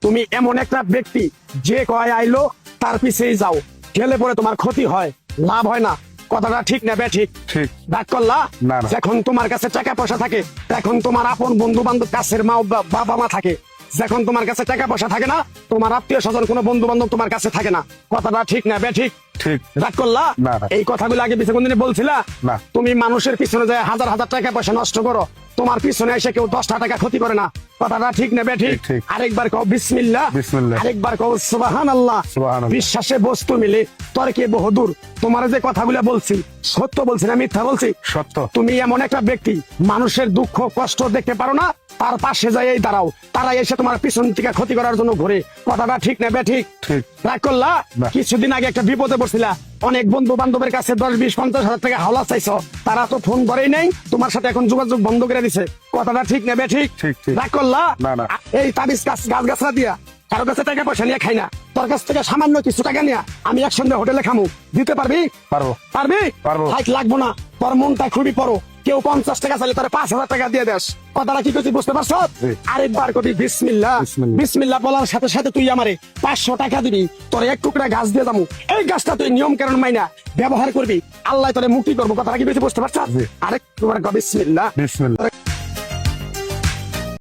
তুমি এমন একটা ব্যক্তি যে কয় আইলো তার পিছেই যাও, গেলে পরে তোমার ক্ষতি হয়, লাভ হয় না। কথাটা ঠিক না ঠিক? ঠিক। ডাক করলা না, না। যখন তোমার কাছে টাকা পয়সা থাকে তখন তোমার আপন বন্ধু বান্ধব, কাছের মা বাবা মা থাকে। যখন তোমার কাছে টাকা পয়সা থাকে না, তোমার আত্মীয় স্বজন কোনো বন্ধু বান্ধব তোমার কাছে থাকে না। কথাটা ঠিক না ঠিক? ঠিক। রাগ করলা? না, না। এই কথাগুলো আগে পিছনে কোনদিন বলছিলা? না। তুমি মানুষের পিছনে যায় হাজার হাজার টাকা পয়সা নষ্ট করো, তোমার পিছনে এসে কেউ 10টা টাকা ক্ষতি করে না। কথাটা ঠিক না ঠিক? ঠিক। আরেকবার কও বিসমিল্লাহ, বিসমিল্লাহ। আরেকবার কও সুবহানাল্লাহ। সুবহানাল্লাহ। বিশ্বাসে বস্তু মিলে তর্কে বহুদূর। তোমার যে কথাগুলো বলছি সত্য বলছি না মিথ্যা বলছি? সত্য। তুমি এমন একটা ব্যক্তি, মানুষের দুঃখ কষ্ট দেখতে পারো না, তার পাশে যাই দাঁড়াও, তারা এসে তোমার পিছন থেকে ক্ষতি করার জন্য ঘুরে। কথাটা ঠিক না ঠিক? ঠিক। রাগ করলা? না। কিছুদিন আগে একটা বিপদে পড়ছিলা, অনেক বন্ধু বান্ধবের কাছে 10, 20, 50 হাজার টাকা হাওলা চাইছো, তারা তো ফোন করেই নেই, তোমার সাথে এখন যোগাযোগ বন্ধ করে দিছে। কথাটা ঠিক না ঠিক? ঠিক, ঠিক। রাগ করলা? না, না। এই তাবিজ গাছ গাছরা দিয়া কারো কাছে টাকা পয়সা নিয়ে খাই না, তোর কাছ থেকে সামান্য কিছু টাকা নিয়ে আমি একসঙ্গে হোটেলে খামু, দিতে পারবি? পারবো। পারবি? পারবো। হাইট লাগবো না, তোর মনটা খুবই বড়। কেউ 50 টাকা চাইলে তোর 5,000 টাকা দিয়ে দেস। কথাটা কি করছি বুঝতে পারছ? জি। আরেকবার কবি বিসমিল্লাহ। বিসমিল্লাহ। বিসমিল্লাহ বলার সাথে সাথে তুই আমারে 500 টাকা দিবি, তোর এক টুকরা গাছ দিয়ে যাবো। এই গাছটা তুই নিয়ম কারণ মাইনা ব্যবহার করবি, আল্লাহ তোরে মুক্তি করবো। কথাটা কি করছি বুঝতে পারছ? জি। আরেকবার কবি বিসমিল্লাহ। বিসমিল্লাহ।